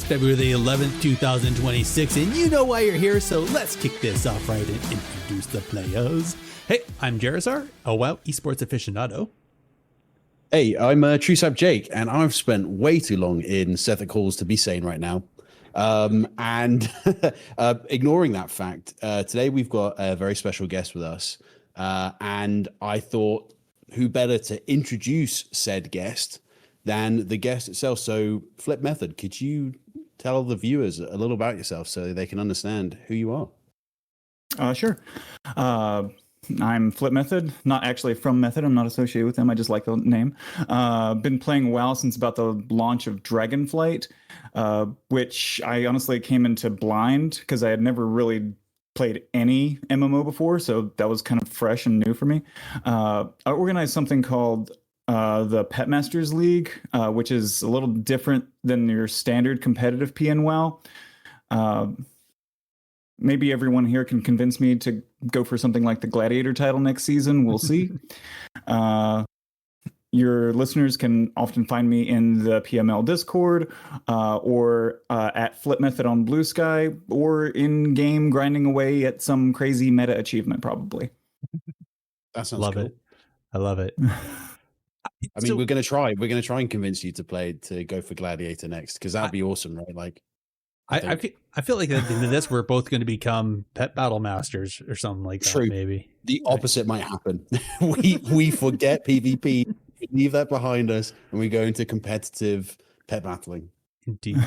February the 11th, 2026, and you know why you're here, so let's kick this off right and introduce the players. Hey, I'm Jarazar, a WoW esports aficionado. Hey, I'm TrueSap Jake, and I've spent way too long in Sethic halls to be sane right now. And ignoring that fact, today we've got a very special guest with us. And I thought, who better to introduce said guest than the guest itself? So, Flip Method, could you tell the viewers a little about yourself so they can understand who you are? Sure. I'm Flip Method, not actually from Method. I'm not associated with them. I just like the name. Been playing WoW since about the launch of Dragonflight, which I honestly came into blind because I had never really played any MMO before, so that was kind of fresh and new for me. I organized something called the Pet Masters League, which is a little different than your standard competitive PN WoW. Maybe everyone here can convince me to go for something like the Gladiator title next season. We'll see. Your listeners can often find me in the PML Discord or at Flip Method on Blue Sky or in game grinding away at some crazy meta achievement, probably. That sounds Love cool. it. I love it. I mean, we're gonna try and convince you to go for Gladiator next, because that'd be awesome, right? Like, I feel like at the end of this, we're both going to become pet battle masters or something like that. True. Maybe the opposite might happen. we forget PvP, we leave that behind us, and we go into competitive pet battling. Indeed.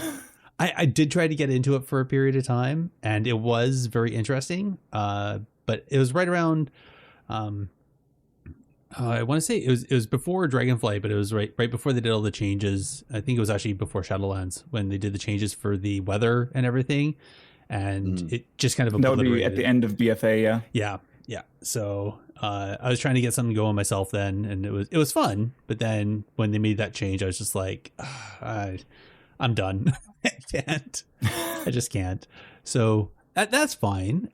I did try to get into it for a period of time, and it was very interesting. But it was right around. I want to say it was before Dragonflight, but it was right before they did all the changes. I think it was actually before Shadowlands when they did the changes for the weather and everything, and it just kind of that would be at the end of BFA. Yeah. So I was trying to get something going myself then, and it was fun. But then when they made that change, I was just like, I'm done. I just can't. So that's fine.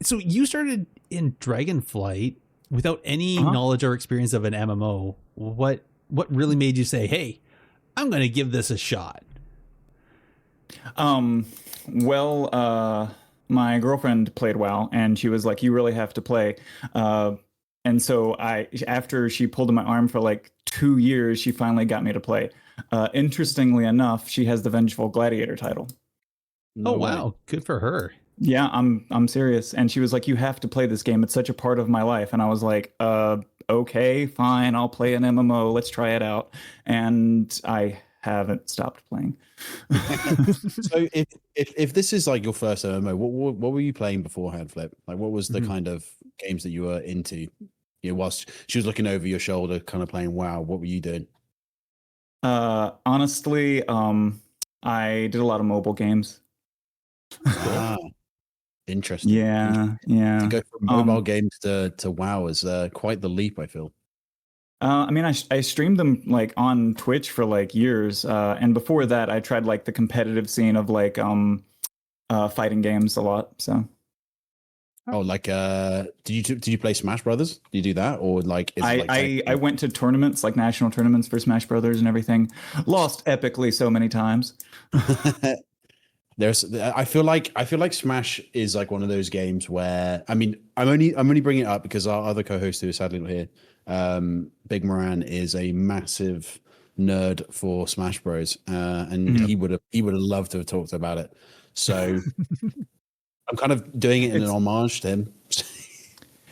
So you started in Dragonflight without any knowledge or experience of an MMO. What really made you say, hey, I'm going to give this a shot? My girlfriend played WoW, and she was like, you really have to play. And so after she pulled my arm for like 2 years, she finally got me to play. Interestingly enough, she has the Vengeful Gladiator title. No wow. Way. Good for her. Yeah, I'm serious. And she was like, you have to play this game. It's such a part of my life. And I was like, okay, fine. I'll play an MMO. Let's try it out. And I haven't stopped playing. So if this is like your first MMO, what were you playing beforehand, Flip? Like, what was the kind of games that you were into? You know, whilst she was looking over your shoulder, kind of playing WoW, what were you doing? Honestly, I did a lot of mobile games. Interesting. Yeah. To go from mobile games to WoW is quite the leap, I feel. I mean, I streamed them like on Twitch for like years, and before that, I tried like the competitive scene of like fighting games a lot. So. Oh, like did you play Smash Brothers? Did you do that, or like? I went to tournaments, like national tournaments for Smash Brothers and everything. Lost epically so many times. I feel like Smash is like one of those games where, I mean, I'm only bringing it up because our other co-host, who is sadly not here, Big Moran, is a massive nerd for Smash Bros. And he would have loved to have talked about it. So I'm kind of doing it in an homage to him.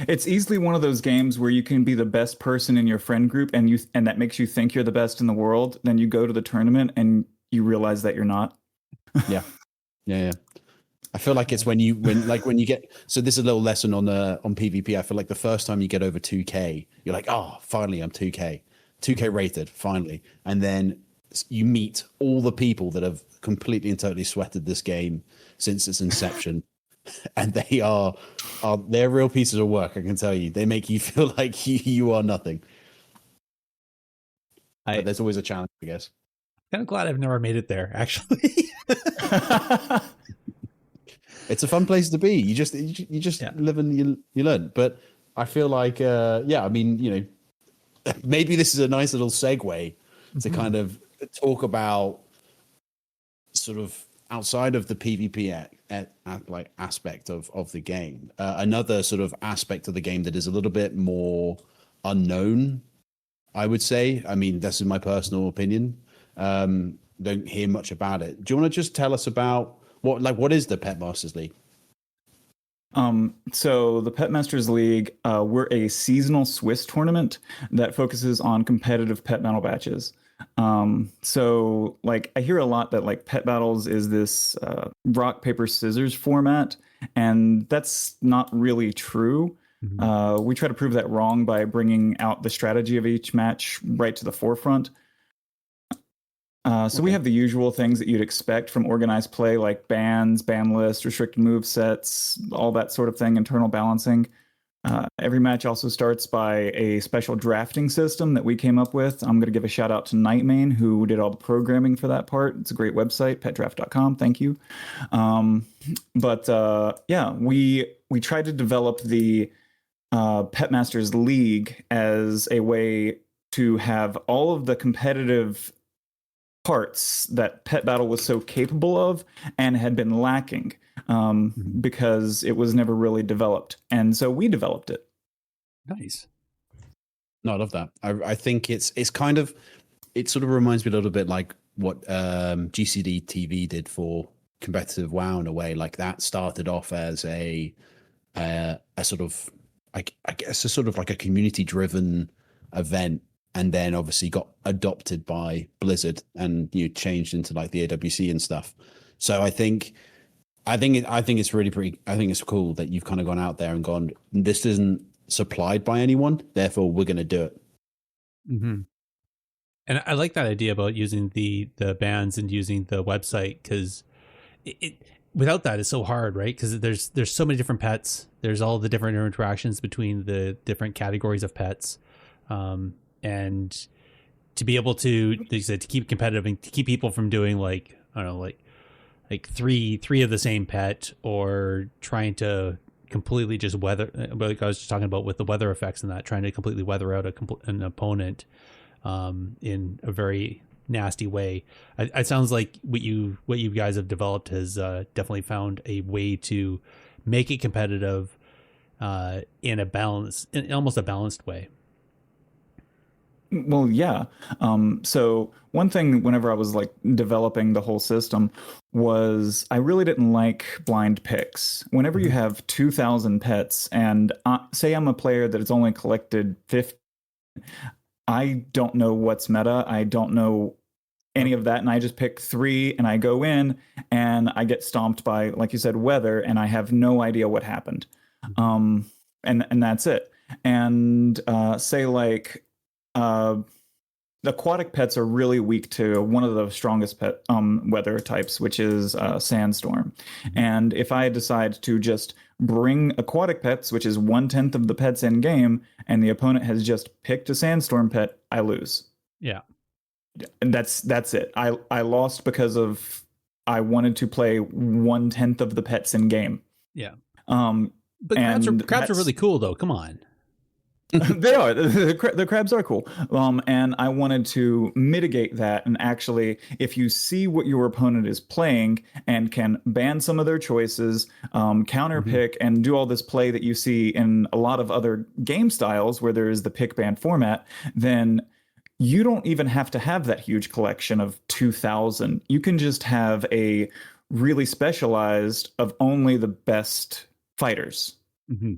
It's easily one of those games where you can be the best person in your friend group, and that makes you think you're the best in the world. Then you go to the tournament and you realize that you're not. Yeah. I feel like it's when you get, so this is a little lesson on PvP. I feel like the first time you get over 2K, you're like, oh, finally I'm 2K rated, finally. And then you meet all the people that have completely and totally sweated this game since its inception. And they're real pieces of work, I can tell you. They make you feel like you are nothing. But there's always a challenge, I guess. Kind of glad I've never made it there, actually. It's a fun place to be. You just live and you learn. But I feel like, I mean, you know, maybe this is a nice little segue to kind of talk about sort of outside of the PvP like aspect of the game, another sort of aspect of the game that is a little bit more unknown, I would say. I mean, this is my personal opinion. Don't hear much about it. Do you want to just tell us about what is the Pet Masters League? So the Pet Masters League, we're a seasonal Swiss tournament that focuses on competitive pet battle matches. So like I hear a lot that like pet battles is this rock, paper, scissors format, and that's not really true. We try to prove that wrong by bringing out the strategy of each match right to the forefront. So we have the usual things that you'd expect from organized play, like bans, ban lists, restricted move sets, all that sort of thing, internal balancing. Every match also starts by a special drafting system that we came up with. I'm going to give a shout out to Nightmane, who did all the programming for that part. It's a great website, petdraft.com. Thank you. Yeah, we tried to develop the Pet Masters League as a way to have all of the competitive parts that Pet Battle was so capable of and had been lacking because it was never really developed. And so we developed it. Nice. No, I love that. I think it's kind of, it sort of reminds me a little bit like what GCD TV did for competitive WoW in a way. Like that started off as a sort of, I guess, a sort of like a community driven event, and then obviously got adopted by Blizzard and changed into like the AWC and stuff. So I think it's really pretty. I think it's cool that you've kind of gone out there and gone, this isn't supplied by anyone, therefore we're going to do it. Mm-hmm. And I like that idea about using the bans and using the website, because it without that it's so hard, right? Because there's so many different pets. There's all the different interactions between the different categories of pets. And to be able to, like you said, to keep competitive and to keep people from doing like, I don't know, like three of the same pet, or trying to completely just weather, like I was just talking about with the weather effects and that, trying to completely weather out an opponent in a very nasty way. It sounds like what you guys have developed has definitely found a way to make it competitive in almost a balanced way. Well, yeah. So one thing whenever I was like developing the whole system was I really didn't like blind picks. Whenever you have 2,000 pets and say I'm a player that has only collected 50, I don't know what's meta. I don't know any of that. And I just pick 3 and I go in and I get stomped by, like you said, weather, and I have no idea what happened. And that's it. And say like, aquatic pets are really weak to one of the strongest pet weather types, which is sandstorm. And if I decide to just bring aquatic pets, which is 1/10 of the pets in game, and the opponent has just picked a sandstorm pet, I lose. Yeah, and that's it. I lost because of I wanted to play 1/10 of the pets in game. Yeah. But crabs are really cool, though. Come on. They are. The crabs are cool. And I wanted to mitigate that. And actually, if you see what your opponent is playing and can ban some of their choices, counter pick, and do all this play that you see in a lot of other game styles where there is the pick ban format, then you don't even have to have that huge collection of 2,000. You can just have a really specialized of only the best fighters.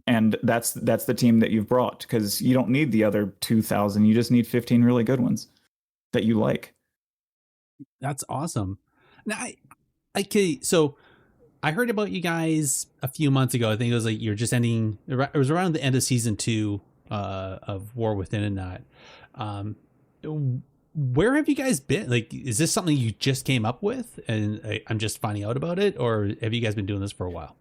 And that's the team that you've brought, because you don't need the other 2,000. You just need 15 really good ones that you like. That's awesome. Now, so I heard about you guys a few months ago. I think it was like you're just ending. It was around the end of season 2 of War Within and that. Where have you guys been? Like, is this something you just came up with and I'm just finding out about it, or have you guys been doing this for a while?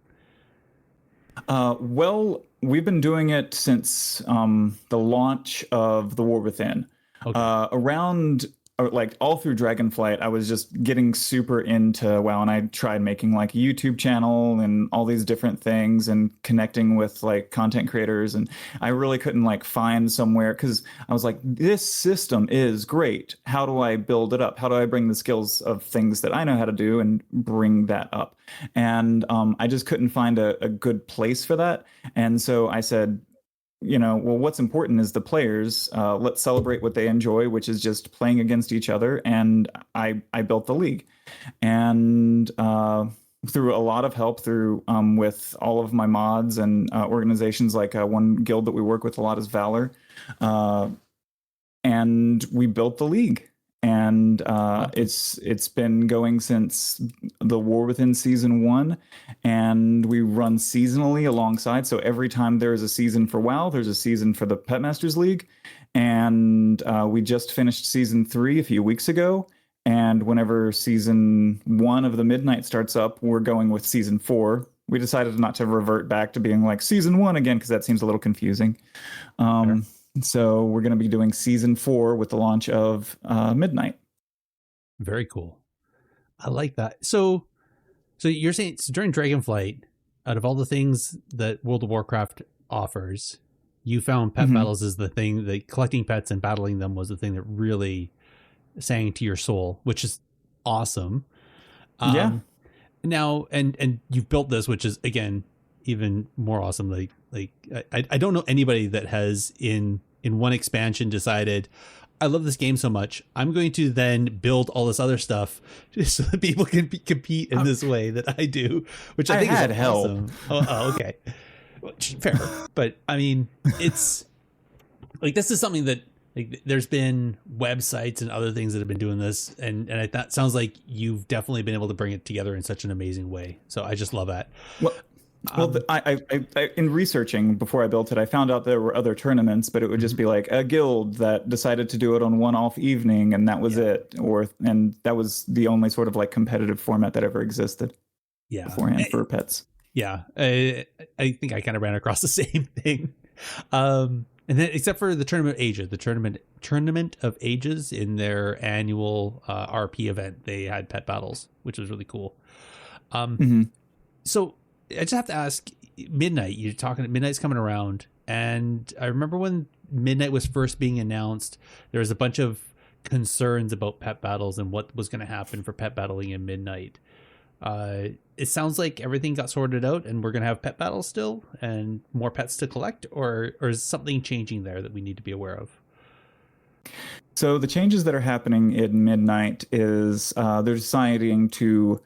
Well, we've been doing it since the launch of the War Within. Okay. Around or like all through Dragonflight, I was just getting super into WoW, and I tried making like a YouTube channel and all these different things and connecting with like content creators. And I really couldn't like find somewhere because I was like, this system is great. How do I build it up? How do I bring the skills of things that I know how to do and bring that up? And I just couldn't find a good place for that. And so I said, well, what's important is the players. Let's celebrate what they enjoy, which is just playing against each other. And I built the league, and through a lot of help through with all of my mods and organizations, like one guild that we work with a lot is Valor, and we built the league. And it's been going since the War Within Season 1, and we run seasonally alongside. So every time there's a season for WoW, there's a season for the Pet Masters League. And we just finished Season 3 a few weeks ago. And whenever Season 1 of the Midnight starts up, we're going with Season 4. We decided not to revert back to being like Season 1 again, because that seems a little confusing. Sure. So we're going to be doing Season 4 with the launch of Midnight. Very cool. I like that. So you're saying during Dragonflight, out of all the things that World of Warcraft offers, you found pet battles is the thing that collecting pets and battling them was the thing that really sang to your soul, which is awesome. Yeah. Now, and you've built this, which is again even more awesome. Like I don't know anybody that has in one expansion decided, I love this game so much, I'm going to then build all this other stuff just so that people can compete in this way that I do, which I think had is help. awesome. Oh, okay. Fair. But I mean, it's like, this is something that like there's been websites and other things that have been doing this. And that sounds like you've definitely been able to bring it together in such an amazing way. So I just love that. Well, I in researching before I built it, I found out there were other tournaments, but it would just be like a guild that decided to do it on one off evening, and that was it. And that was the only sort of like competitive format that ever existed. Beforehand for pets. Yeah, I think I kind of ran across the same thing. And then, except for the Tournament of Ages, Tournament of Ages in their annual RP event, they had pet battles, which was really cool. So I just have to ask, Midnight, you're talking, Midnight's coming around, and I remember when Midnight was first being announced, there was a bunch of concerns about pet battles and what was going to happen for pet battling in Midnight. It sounds like everything got sorted out and we're going to have pet battles still and more pets to collect, or is something changing there that we need to be aware of? So the changes that are happening in Midnight is they're deciding to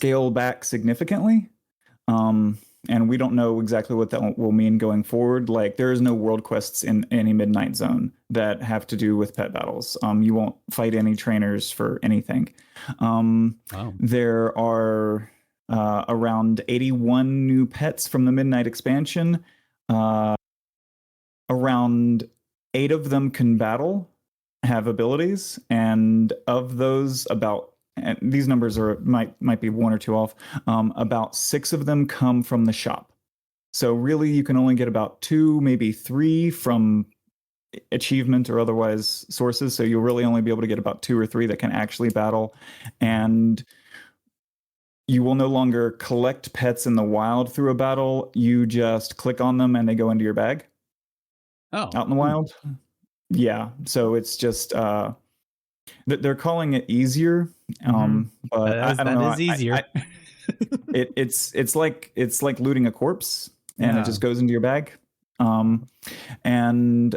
scale back significantly. And we don't know exactly what that will mean going forward. Like, there is no world quests in any Midnight Zone that have to do with pet battles. You won't fight any trainers for anything. Wow. There are around 81 new pets from the Midnight expansion. Around 8 of them can battle, have abilities, and of those, and these numbers might be 1 or 2 off. About 6 of them come from the shop. So really, you can only get about 2, maybe 3 from achievement or otherwise sources. So you'll really only be able to get about 2 or 3 that can actually battle. And you will no longer collect pets in the wild through a battle. You just click on them and they go into your bag. Oh, out in the wild. Yeah. So it's just they're calling it easier. But I don't know. That is easier. It's like looting a corpse, and it just goes into your bag. And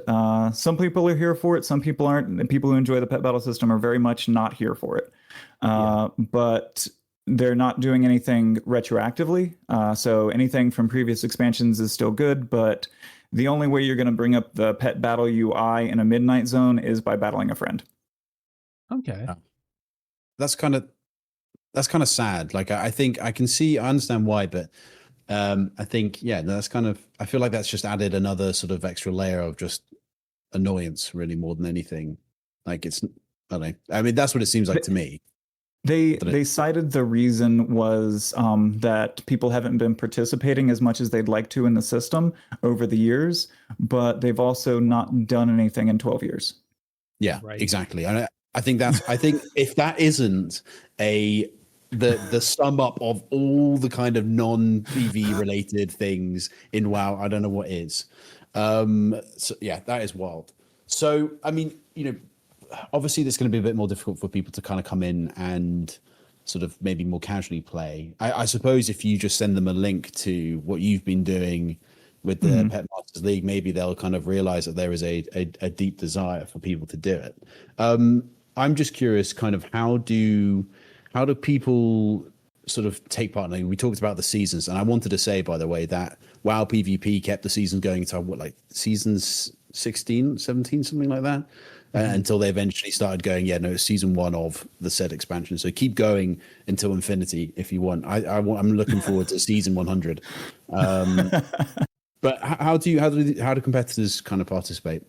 some people are here for it, some people aren't. The people who enjoy the pet battle system are very much not here for it. But they're not doing anything retroactively. So anything from previous expansions is still good, but the only way you're going to bring up the pet battle UI in a Midnight Zone is by battling a friend. Okay. That's kind of sad. Like, I think I understand why, but I think, that's kind of, I feel like that's just added another sort of extra layer of just annoyance, really, more than anything. Like, it's, I don't know. I mean, that's what it seems like to me. They cited the reason was that people haven't been participating as much as they'd like to in the system over the years, but they've also not done anything in 12 years. Yeah, Right. exactly. And I think if that isn't the sum up of all the kind of non PV related things in WoW, I don't know what is. So yeah, that is wild. So I mean, obviously this is going to be a bit more difficult for people to kind of come in and sort of maybe more casually play. I suppose if you just send them a link to what you've been doing with the Pet Masters League, maybe they'll kind of realize that there is a deep desire for people to do it. I'm just curious, kind of how do people sort of take part? I mean, we talked about the seasons, and I wanted to say, by the way, that WoW PvP kept the season going to what, like seasons 16, 17, something like that, until they eventually started going, yeah, no, it's season 1 of the said expansion. So keep going until infinity if you want. I'm looking forward to season 100. But how do competitors kind of participate?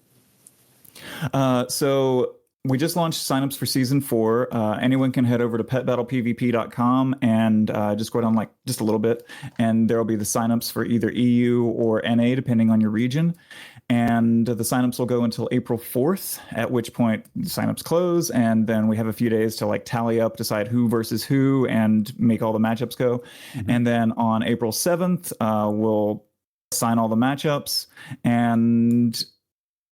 So we just launched signups for season 4. Anyone can head over to petbattlepvp.com and just go down like just a little bit, and there will be the signups for either EU or NA, depending on your region. And the signups will go until April 4th, at which point the signups close, and then we have a few days to like tally up, decide who versus who, and make all the matchups go. And then on April 7th, we'll assign all the matchups, and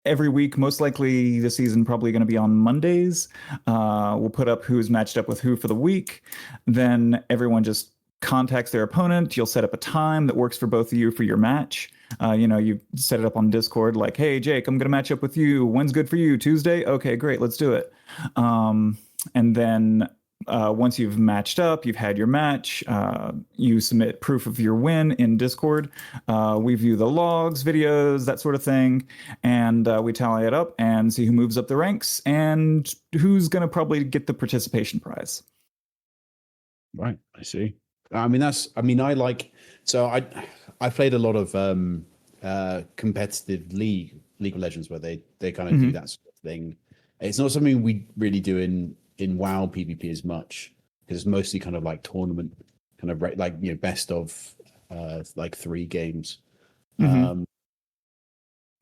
every week, most likely this season, probably going to be on Mondays. We'll put up who's matched up with who for the week. Then everyone just contacts their opponent. You'll set up a time that works for both of you for your match. You set it up on Discord, like, hey, Jake, I'm going to match up with you. When's good for you? Tuesday? Okay, great. Let's do it. And then once you've matched up, you've had your match, you submit proof of your win in Discord. We view the logs, videos, that sort of thing, and we tally it up and see who moves up the ranks and who's going to probably get the participation prize. Right, I see. I played a lot of competitive League of Legends where they kind of do that sort of thing. It's not something we really do in WoW PvP as much, because it's mostly kind of like tournament, kind of like best of like 3 games. But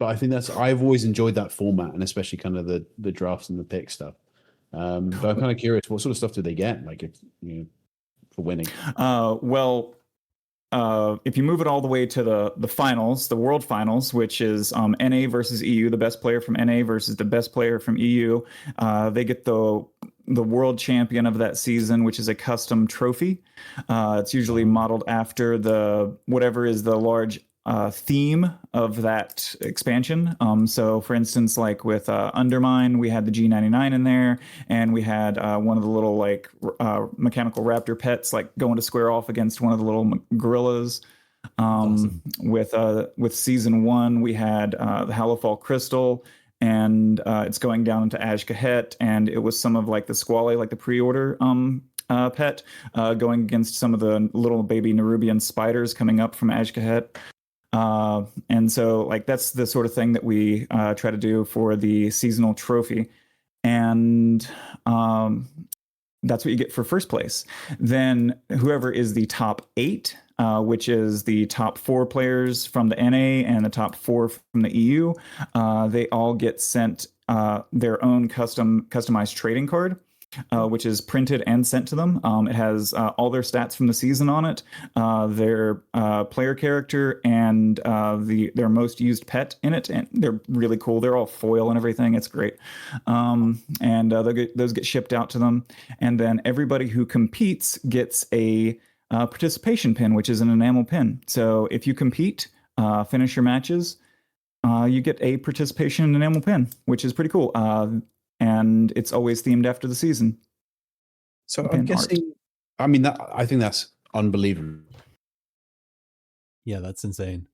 I think I've always enjoyed that format, and especially kind of the drafts and the pick stuff. But I'm kind of curious, what sort of stuff do they get, like, if for winning? If you move it all the way to the finals, the world finals, which is NA versus EU, the best player from NA versus the best player from EU, they get the world champion of that season, which is a custom trophy. It's usually modeled after whatever is the large theme of that expansion. So for instance, like with Undermine, we had the G99 in there, and we had one of the little like mechanical raptor pets like going to square off against one of the little gorillas. Awesome. With season 1, we had the Hallowfall Crystal, and it's going down into Azj-Kahet, and it was some of like the Squally, like the pre-order pet, going against some of the little baby Nerubian spiders coming up from Azj-Kahet. And so like that's the sort of thing that we try to do for the seasonal trophy, and that's what you get for first place. Then whoever is the top 8, which is the top 4 players from the NA and the top 4 from the EU, they all get sent their own customized trading card, which is printed and sent to them. It has all their stats from the season on it, their player character, and their most used pet in it. And they're really cool. They're all foil and everything. It's great. And those get shipped out to them. And then everybody who competes gets a participation pin, which is an enamel pin. So if you compete, finish your matches, you get a participation enamel pin, which is pretty cool. And it's always themed after the season. So I'm guessing, I mean, I think that's unbelievable. Yeah, that's insane.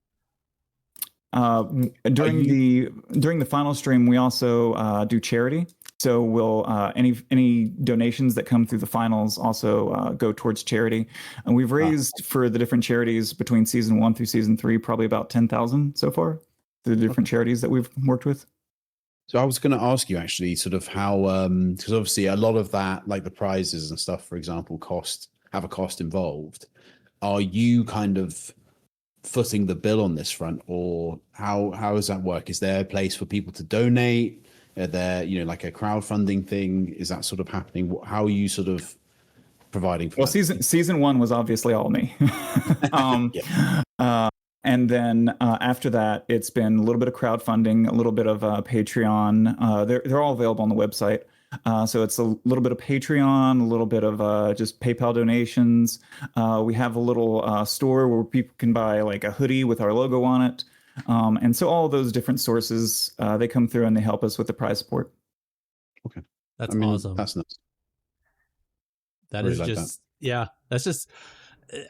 During the final stream, we also do charity. So we'll any donations that come through the finals also go towards charity. And we've raised for the different charities between season 1 through season 3 probably about 10,000 so far through the different charities that we've worked with. So I was going to ask you actually sort of how, because obviously a lot of that, like the prizes and stuff, for example, have a cost involved. Are you kind of footing the bill on this front, or how does that work? Is there a place for people to donate? Are there, like a crowdfunding thing? Is that sort of happening? How are you sort of providing for Well, that? season one was obviously all me. um, Yeah. and then after that, it's been a little bit of crowdfunding, a little bit of Patreon. They're all available on the website. So it's a little bit of Patreon, a little bit of just PayPal donations. We have a little store where people can buy like a hoodie with our logo on it. And so all those different sources, they come through and they help us with the prize support. Okay. That's awesome. That's nice. That Really is like just, yeah, that's just,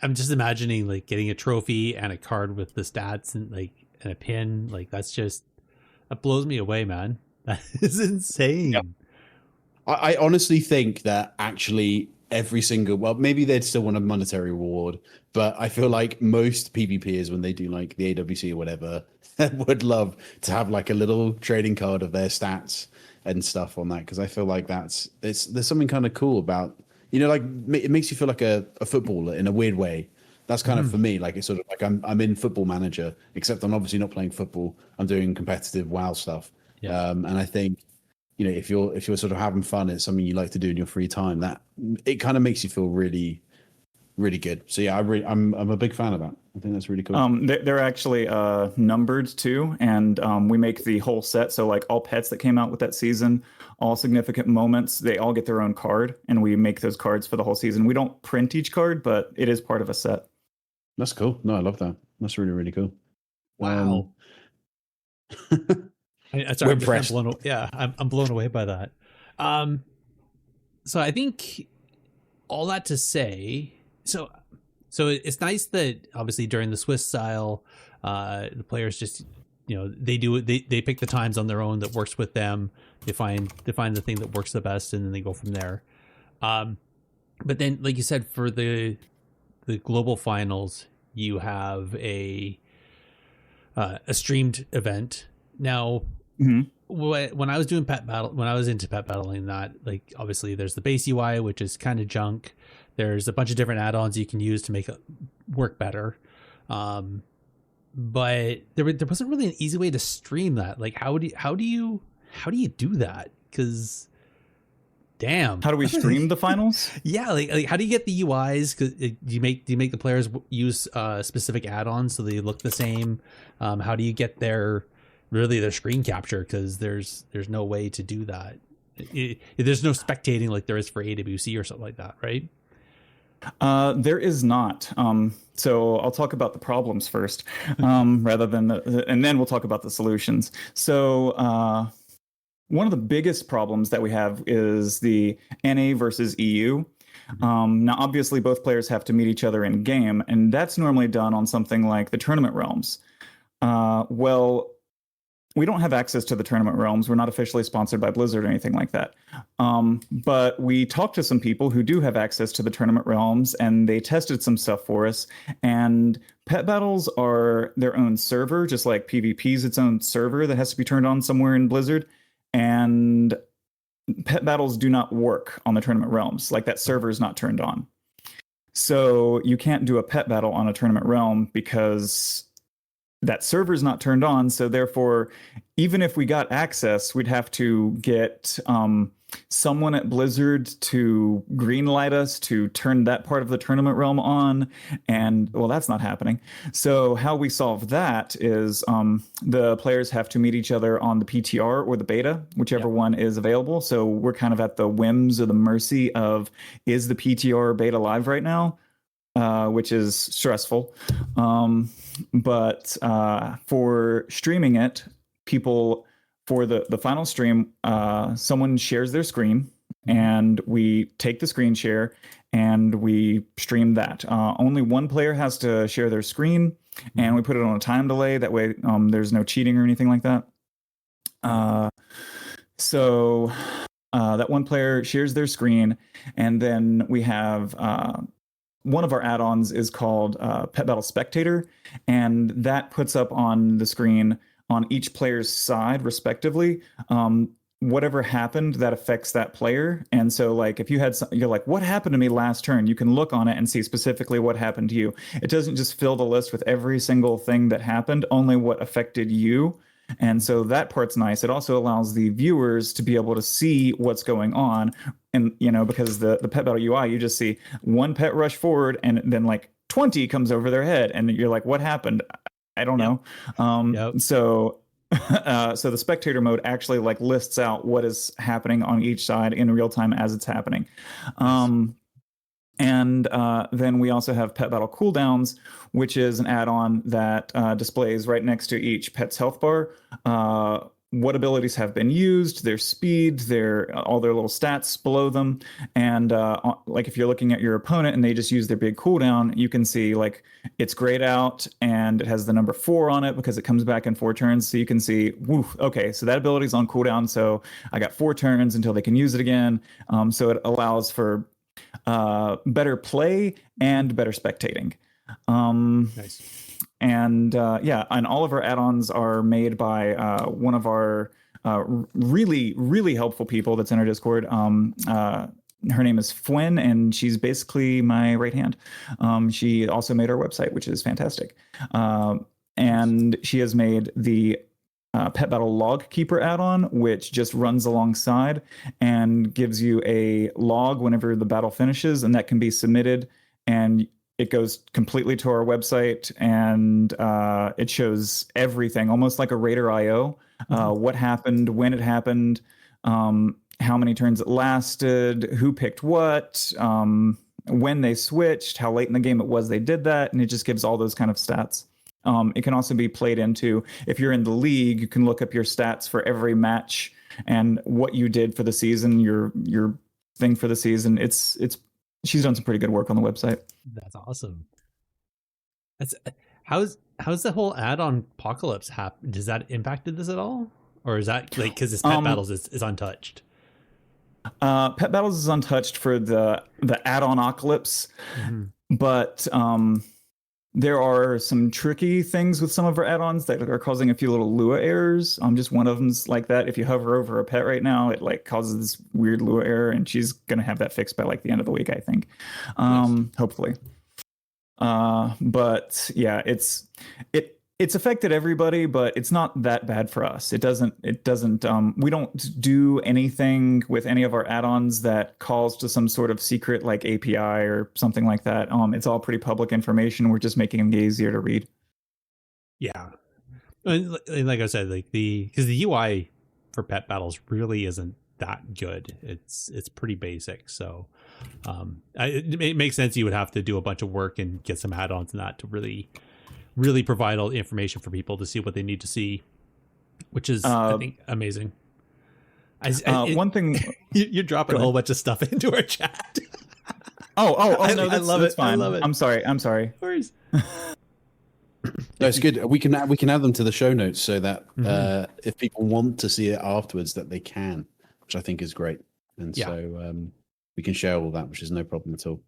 I'm just imagining like getting a trophy and a card with the stats and like, and a pin. Like, that blows me away, man. That is insane. Yep. I honestly think that actually every single, well, maybe they'd still want a monetary reward, but I feel like most PvPers, when they do like the AWC or whatever, would love to have like a little trading card of their stats and stuff on that. Because I feel like there's something kind of cool about, like it makes you feel like a footballer in a weird way. That's kind of for me, like it's sort of like I'm in Football Manager, except I'm obviously not playing football. I'm doing competitive WoW stuff. Yeah. And I think, if you're sort of having fun, it's something you like to do in your free time, that it kind of makes you feel really, really good. So yeah, I'm a big fan of that. I think that's really cool. They're actually numbered too, and we make the whole set. So like all pets that came out with that season, all significant moments, they all get their own card, and we make those cards for the whole season. We don't print each card, but it is part of a set. That's cool. No, I love that. That's really, really cool. Wow. I'm blown away by that. So I think all that to say, so it's nice that obviously during the Swiss style, the players just, they pick the times on their own that works with them. They find the thing that works the best, and then they go from there. But then, like you said, for the global finals, you have a streamed event. Now, when I was doing when I was into pet battling, that like obviously there's the base UI, which is kind of junk. There's a bunch of different add-ons you can use to make it work better. But there wasn't really an easy way to stream that. Like, how do you do that? Because damn, how do we stream the finals? Yeah, like how do you get the UIs? Cause do you make the players use specific add-ons so they look the same? How do you get their screen capture? Because there's no way to do that. There's no spectating like there is for AWC or something like that, right? There is not. So I'll talk about the problems first, rather than and then we'll talk about the solutions. So one of the biggest problems that we have is the NA versus EU. Now, obviously, both players have to meet each other in game, and that's normally done on something like the Tournament Realms. Well, we don't have access to the Tournament Realms. We're not officially sponsored by Blizzard or anything like that. But we talked to some people who do have access to the Tournament Realms, and they tested some stuff for us. And pet battles are their own server, just like PvP is its own server that has to be turned on somewhere in Blizzard. And pet battles do not work on the Tournament Realms. Like that server is not turned on. So you can't do a pet battle on a Tournament Realm because that server is not turned on. So therefore, even if we got access, we'd have to get someone at Blizzard to greenlight us to turn that part of the Tournament Realm on. And well, that's not happening. So how we solve that is the players have to meet each other on the PTR or the beta, whichever one is available. So we're kind of at the whims or the mercy of, is the PTR or beta live right now? Which is stressful. But for streaming it, people, for the final stream, someone shares their screen, and we take the screen share and we stream that. Only one player has to share their screen, and we put it on a time delay. That way there's no cheating or anything like that. So that one player shares their screen, and then we have one of our add-ons is called Pet Battle Spectator, and that puts up on the screen on each player's side, respectively, whatever happened that affects that player. And so, like, if you're like, what happened to me last turn? You can look on it and see specifically what happened to you. It doesn't just fill the list with every single thing that happened, only what affected you. And so that part's nice. It also allows the viewers to be able to see what's going on. And, because the Pet Battle UI, you just see one pet rush forward and then like 20 comes over their head. And you're like, what happened? I don't know. So so the spectator mode actually like lists out what is happening on each side in real time as it's happening. And then we also have Pet Battle Cooldowns, which is an add-on that displays right next to each pet's health bar what abilities have been used, their speed, all their little stats below them. And like if you're looking at your opponent and they just use their big cooldown, you can see like it's grayed out and it has the number 4 on it because it comes back in 4 turns. So you can see, woof, okay, so that ability is on cooldown. So I got 4 turns until they can use it again. So it allows for better play and better spectating. Nice. And and all of our add-ons are made by one of our really, really helpful people that's in our Discord. Her name is Fwen, and she's basically my right hand. She also made our website, which is fantastic. And she has made the Pet Battle Log Keeper add-on, which just runs alongside and gives you a log whenever the battle finishes, and that can be submitted, and it goes completely to our website, and it shows everything, almost like a Raider IO, what happened, when it happened, how many turns it lasted, who picked what, when they switched, how late in the game it was they did that, and it just gives all those kind of stats. It can also be played into, if you're in the league, you can look up your stats for every match and what you did for the season, your thing for the season. She's done some pretty good work on the website. That's awesome. How's the whole add-on Apocalypse happen? Does that impacted this at all, or is that like because this Pet Battles is untouched? Pet Battles is untouched for the add-on Apocalypse, but there are some tricky things with some of our add-ons that are causing a few little Lua errors. Just one of them's like that. If you hover over a pet right now, it like causes this weird Lua error, and she's gonna have that fixed by like the end of the week, I think. Nice. Hopefully. But yeah, it's affected everybody, but it's not that bad for us. It doesn't we don't do anything with any of our add-ons that calls to some sort of secret like API or something like that. It's all pretty public information. We're just making them easier to read. Yeah. And like I said, like because the UI for Pet Battles really isn't that good. It's pretty basic. So it makes sense you would have to do a bunch of work and get some add-ons in that to really provide all the information for people to see what they need to see, which is I think amazing. One thing you're dropping a whole bunch of stuff into our chat. No, I love it. Fine. I love it. I'm sorry. Of course. No, it's good. We can add them to the show notes so that if people want to see it afterwards, that they can, which I think is great. And so we can share all that, which is no problem at all.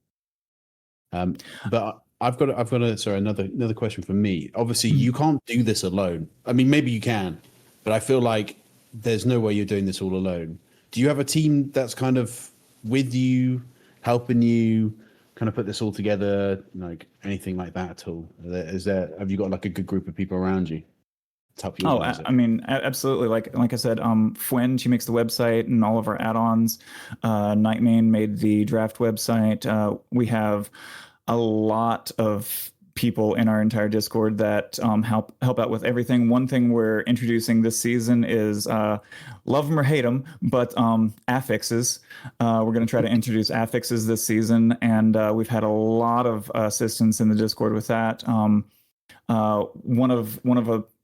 But I've got another question for me. Obviously, you can't do this alone. I mean, maybe you can, but I feel like there's no way you're doing this all alone. Do you have a team that's kind of with you, helping you kind of put this all together, like anything like that at all? Have you got like a good group of people around you? I mean, absolutely. Like I said, Fwen, she makes the website and all of our add-ons. Nightmane made the draft website. We have a lot of people in our entire Discord that help out with everything. One thing we're introducing this season is love them or hate them, but affixes. We're going to try to introduce affixes this season, and we've had a lot of assistance in the Discord with that. One of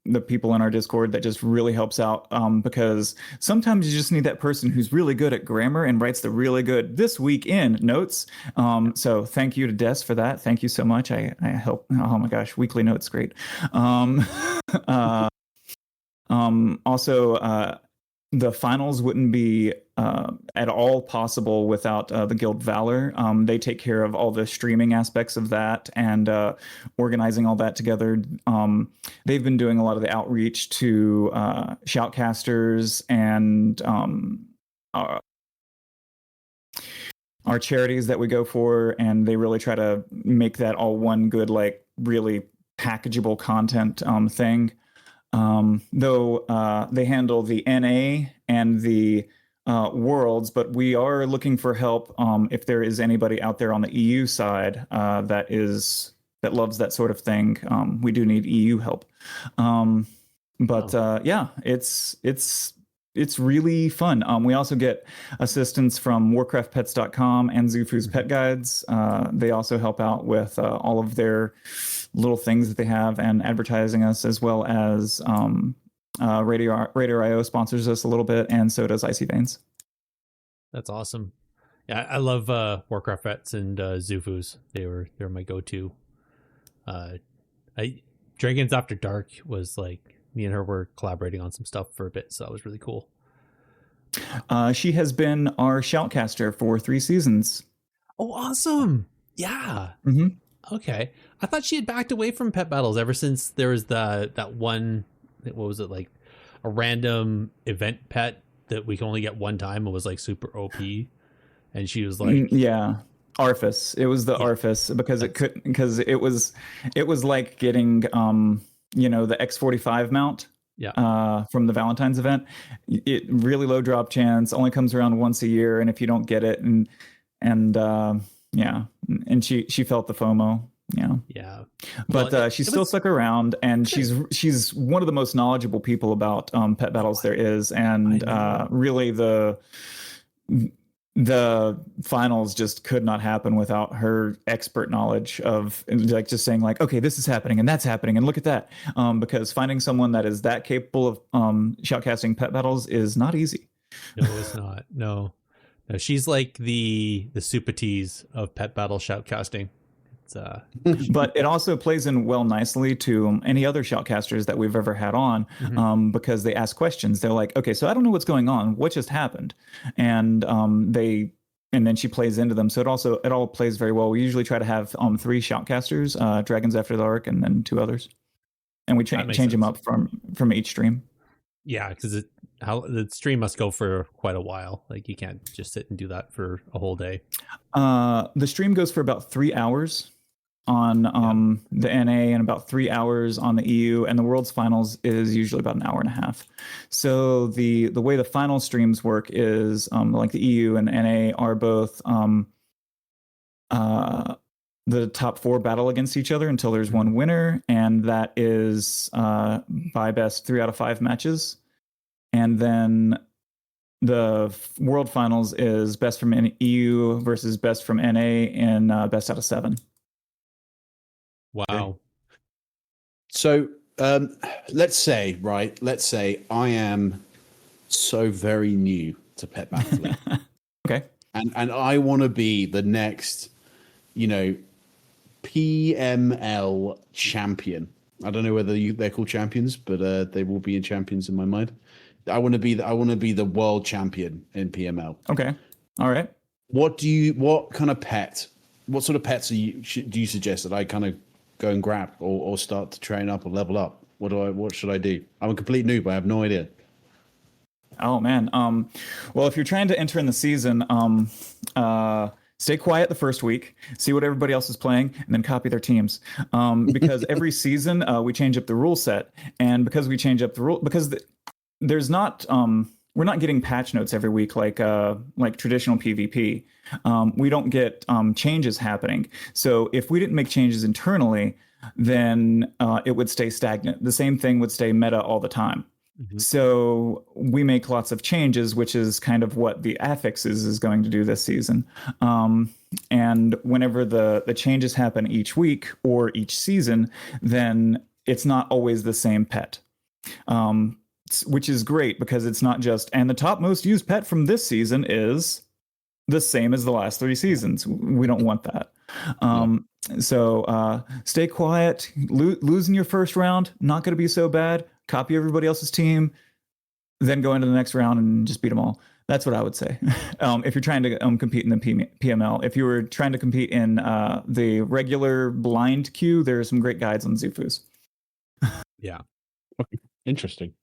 the people in our Discord that just really helps out because sometimes you just need that person who's really good at grammar and writes the really good "this week in" notes. So thank you to Des for that. Thank you so much. I help. Oh my gosh, weekly notes, great. Also, the finals wouldn't be at all possible without the Guild Valor. They take care of all the streaming aspects of that and organizing all that together. They've been doing a lot of the outreach to shoutcasters and our charities that we go for, and they really try to make that all one good, like really packageable content thing. though they handle the NA and the worlds, but we are looking for help if there is anybody out there on the EU side that loves that sort of thing. We do need EU help. Yeah, it's really fun. We also get assistance from warcraftpets.com and Zufu's Pet Guides. They also help out with all of their little things that they have and advertising us, as well as Radio.io sponsors us a little bit, and so does Icy Veins. That's awesome. Yeah, I love Warcraft Vets and Zufu's. They're my go-to. Dragons After Dark was like, me and her were collaborating on some stuff for a bit, so that was really cool. She has been our shoutcaster for 3 seasons. Oh, awesome! Yeah. Mm-hmm. Okay, I thought she had backed away from pet battles ever since there was that one. What was it, like a random event pet that we can only get one time? It was like super OP, and she was like, yeah, Arthas. It was the Arthas because it was like getting the X45 mount. Yeah. From the Valentine's event. It really low drop chance, only comes around once a year, and if you don't get it, and she felt the FOMO. Yeah. But she's still stuck around, and she's one of the most knowledgeable people about pet battles there is, and really the finals just could not happen without her expert knowledge of, like, just saying like, okay, this is happening and that's happening and look at that, because finding someone that is that capable of shoutcasting pet battles is not easy. No, it's not. No, she's like the super tease of pet battle shoutcasting. But it also plays in well nicely to any other shoutcasters that we've ever had on, because they ask questions. They're like, okay, so I don't know what's going on. What just happened? And then she plays into them. So it all plays very well. We usually try to have 3 shoutcasters, Dragons After Dark, and then 2 others. And we change them up from each stream. Yeah, because the stream must go for quite a while. Like, you can't just sit and do that for a whole day. The stream goes for about 3 hours on the NA and about 3 hours on the EU, and the World's Finals is usually about an hour and a half. So the way the final streams work is like the EU and NA are both the top 4 battle against each other until there's one winner, and that is by best 3 out of 5 matches. And then the World Finals is best from EU versus best from NA in best out of 7. Wow. So let's say I am so very new to pet battling. Okay. And I want to be the next, PML champion. I don't know whether they're called champions, but they will be champions in my mind. I want to be the world champion in PML. Okay. All right. What kind of pet? What sort of pets do you suggest that I kind of go and grab or start to train up or level up? What should I do? I'm a complete noob. I have no idea. Oh man. Well, if you're trying to enter in the season, stay quiet the first week, see what everybody else is playing, and then copy their teams. Because every season we change up the rule set, and because we change up the rule, there's not we're not getting patch notes every week like traditional PvP. We don't get changes happening. So if we didn't make changes internally, then it would stay stagnant. The same thing would stay meta all the time. Mm-hmm. So we make lots of changes, which is kind of what the affix is going to do this season. And whenever the changes happen each week or each season, then it's not always the same pet. Which is great because it's not just, and the top most used pet from this season is the same as the last 3 seasons. We don't want that. So stay quiet. Losing your first round, not going to be so bad. Copy everybody else's team, then go into the next round and just beat them all. That's what I would say. If you're trying to compete in the PML. If you were trying to compete in the regular blind queue, there are some great guides on Zufu's. Yeah. Okay. Interesting.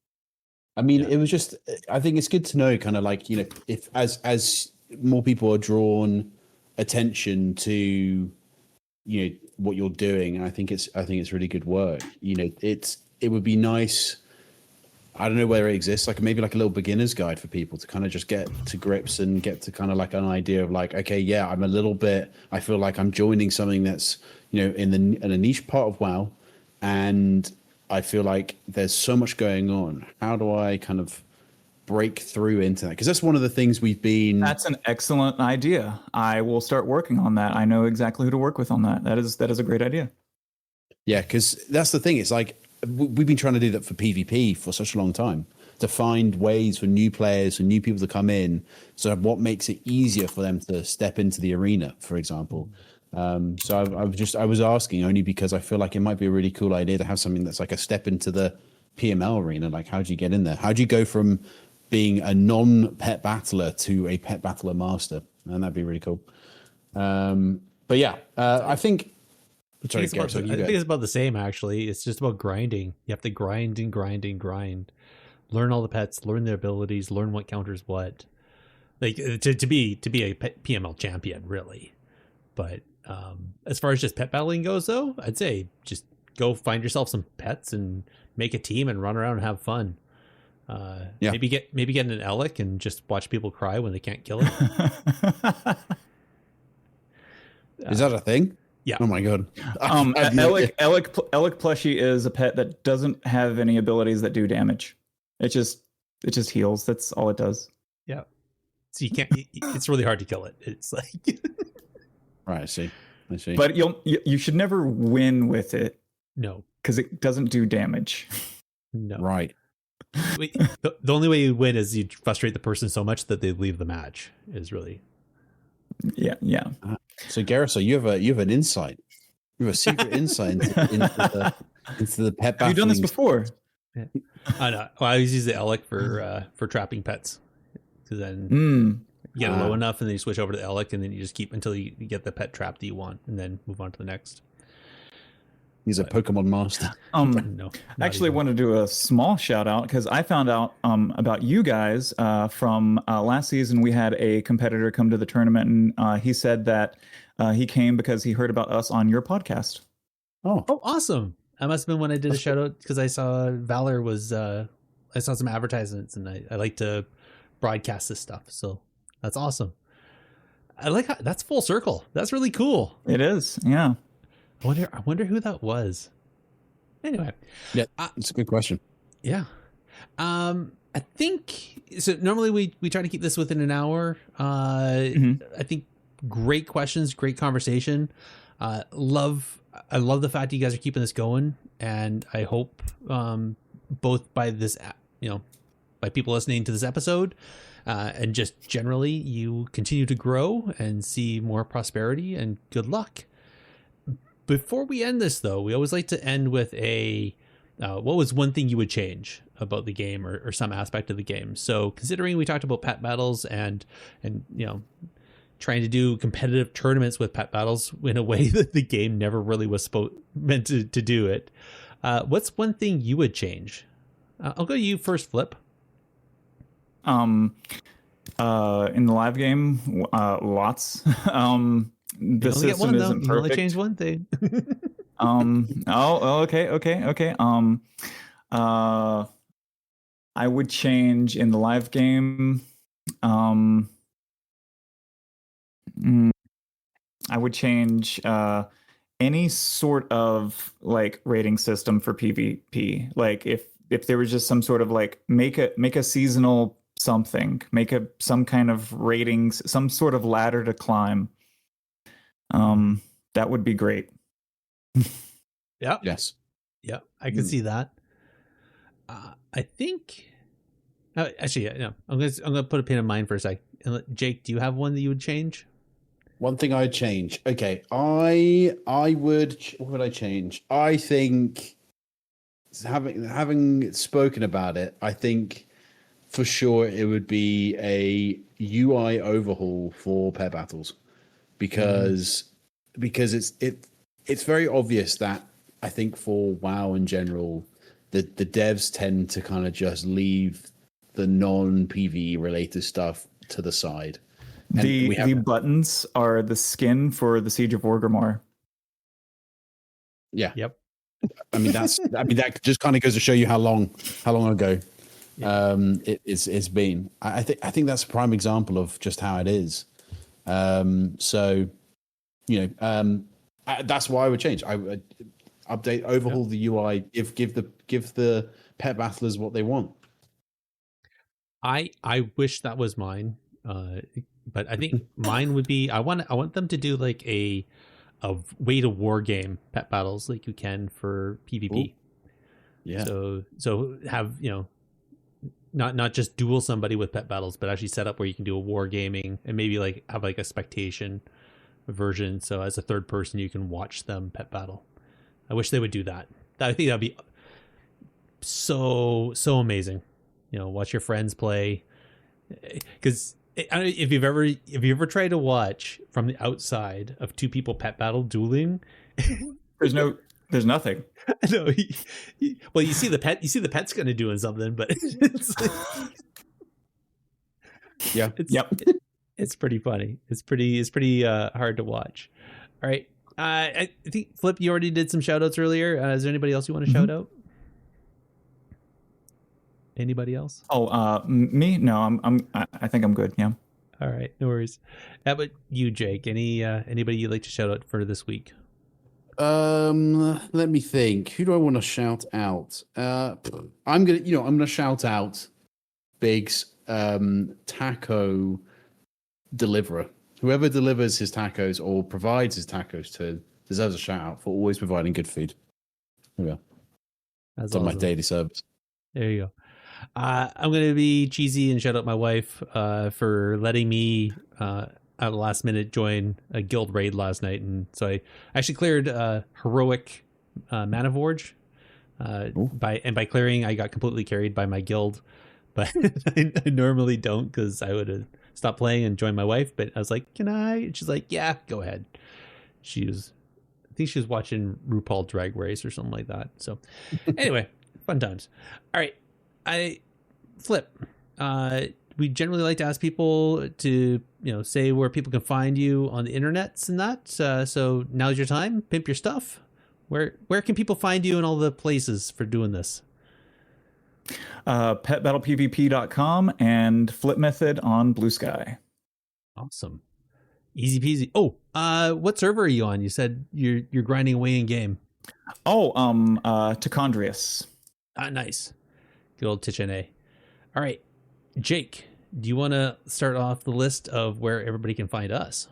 I mean, it was just, I think it's good to know kind of like, if as more people are drawn attention to, what you're doing, I think it's really good work. It would be nice I don't know whether it exists, like maybe like a little beginner's guide for people to kind of just get to grips and get to kind of like an idea of like, okay, yeah, I'm a little bit, I feel like I'm joining something that's, you know, in a niche part of WoW, and I feel like there's so much going on. How do I kind of break through into that? Because that's one of the things we've been. That's an excellent idea. I will start working on that. I know exactly who to work with on that. That is a great idea. Yeah, because that's the thing. It's like we've been trying to do that for PvP for such a long time, to find ways for new players and new people to come in. So what makes it easier for them to step into the arena, for example. So I was asking only because I feel like it might be a really cool idea to have something that's like a step into the PML arena. Like, how do you get in there? How do you go from being a non-pet battler to a pet battler master? And that'd be really cool. But yeah, I think. I think it's about the same, actually. It's just about grinding. You have to grind and grind and grind. Learn all the pets, learn their abilities, learn what counters what. Like to be a PML champion, really. But as far as just pet battling goes, though, I'd say just go find yourself some pets and make a team and run around and have fun. Yeah. Maybe get an Elec and just watch people cry when they can't kill it. Is that a thing? Yeah. Oh my god. Elec plushie is a pet that doesn't have any abilities that do damage. It just heals. That's all it does. Yeah. So you can't. It's really hard to kill it. It's like. Right. I see. But you should never win with it. No. Because it doesn't do damage. No. Right. The only way you win is you frustrate the person so much that they leave the match. Is really. Yeah. So Garrison, you have an insight. You have a secret insight into the pet battling. Have you done this before? Yeah. I know. Well, I always use the Elec for trapping pets, because then you get it low enough, and then you switch over to the Elec, and then you just keep until you get the pet trap that you want, and then move on to the next. He's a Pokemon master. No, actually, I want to do a small shout out because I found out about you guys from last season. We had a competitor come to the tournament, and he said that he came because he heard about us on your podcast. Oh, awesome! That must have been when I did a shout out, because I saw Valor was. I saw some advertisements, and I like to broadcast this stuff. So that's awesome. I like how that's full circle. That's really cool. It is, yeah. I wonder who that was. Anyway, yeah, it's a good question. Yeah, I think so. Normally we try to keep this within an hour. I think great questions, great conversation. I love the fact that you guys are keeping this going, and I hope both by this, by people listening to this episode, and just generally you continue to grow and see more prosperity and good luck. Before we end this, though, we always like to end with a what was one thing you would change about the game, or some aspect of the game. So considering we talked about pet battles and trying to do competitive tournaments with pet battles in a way that the game never really was meant to do it, what's one thing you would change? I'll go to you first, Flip. In the live game, lots. The system isn't perfect. You only change one thing. Okay. I would change in the live game. I would change any sort of like rating system for PvP. Like if there was just some sort of like make a seasonal something, some kind of ratings, some sort of ladder to climb. That would be great. Yeah. Yes. Yeah, I can see that. I think. Actually, no. I'm gonna put a pin in mine for a sec. Jake, do you have one that you would change? One thing I'd change. Okay, I would. What would I change? I think having spoken about it, I think for sure it would be a UI overhaul for pair battles. Because it's very obvious that I think for WoW in general, the devs tend to kind of just leave the non-PvE related stuff to the side. And the buttons are the skin for the Siege of Orgrimmar. Yeah. Yep. I mean that just kind of goes to show you how long ago It's been. I think that's a prime example of just how it is. So, that's why I would change. I would update, overhaul the UI, give the pet battlers what they want. I wish that was mine, but I think mine would be I want them to do like a way to war game pet battles like you can for PvP. Ooh. Yeah. So have not just duel somebody with pet battles, but actually set up where you can do a war gaming and maybe like have like a spectation version. So as a third person, you can watch them pet battle. I wish they would do that. I think that'd be so amazing. Watch your friends play, because if you've ever tried to watch from the outside of two people pet battle dueling, there's nothing. No, well, you see the pet's kind of doing something, but it's yeah, it's pretty funny. It's pretty hard to watch. All right, I think Flip, you already did some shout outs earlier. Is there anybody else you want to shout out? Anybody else? Oh, me? No, I think I'm good. Yeah. All right, no worries. How about you, Jake? Anybody you'd like to shout out for this week? Let me think. Who do I want to shout out? I'm gonna shout out Big's taco deliverer. Whoever delivers his tacos or provides his tacos to deserves a shout out for always providing good food. There we go. That's on my daily service. There you go. I'm going to be cheesy and shout out my wife for letting me at the last minute join a guild raid last night. And so I actually cleared heroic Mana Forge. By clearing, I got completely carried by my guild. But I normally don't, because I would have stopped playing and joined my wife. But I was like, can I? And she's like, yeah, go ahead. I think she was watching RuPaul Drag Race or something like that. So anyway, fun times. All right. Flip. We generally like to ask people to, say where people can find you on the internets and that. So now's your time. Pimp your stuff. Where can people find you in all the places for doing this? Petbattlepvp.com and Flip Method on Blue Sky. Awesome. Easy peasy. Oh, what server are you on? You said you're grinding away in game. Oh, Tichondrius. Nice. Good old TitchNA. All right, Jake, do you want to start off the list of where everybody can find us?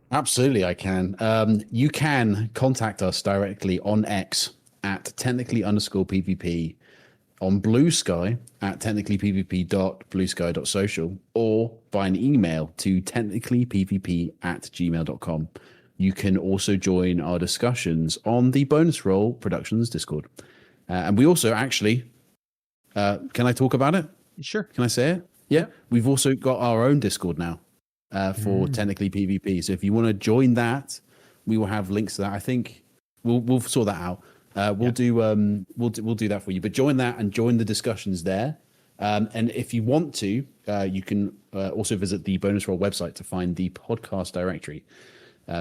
Absolutely, I can. You can contact us directly on X at technically_PvP, on Blue Sky at technicallypvp.bluesky.social, or by an email to technicallypvp@gmail.com. You can also join our discussions on the Bonus Roll Productions Discord. And we also actually... can I talk about it? Sure. Can I say it? Yeah. We've also got our own Discord now for Technically PvP. So if you want to join that, we will have links to that. I think we'll sort that out. We'll do that for you. But join that and join the discussions there. And if you want to, you can also visit the Bonus Roll website to find the podcast directory,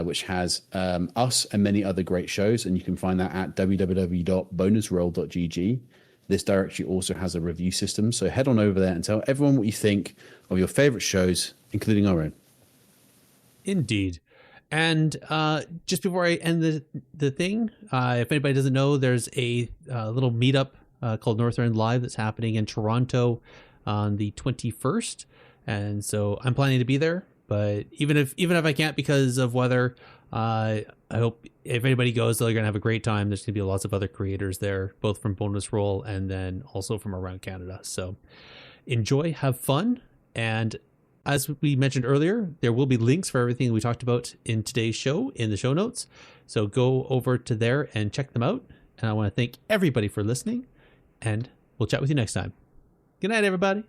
which has us and many other great shows. And you can find that at www.bonusroll.gg. This directory also has a review system, so head on over there and tell everyone what you think of your favorite shows, including our own. Indeed. And just before I end the thing, if anybody doesn't know, there's a little meetup called Northern Live that's happening in Toronto on the 21st. And so I'm planning to be there, but even if I can't because of weather, I hope if anybody goes, they're going to have a great time. There's going to be lots of other creators there, both from Bonus Roll and then also from around Canada. So enjoy, have fun. And as we mentioned earlier, there will be links for everything we talked about in today's show in the show notes. So go over to there and check them out. And I want to thank everybody for listening, and we'll chat with you next time. Good night, everybody.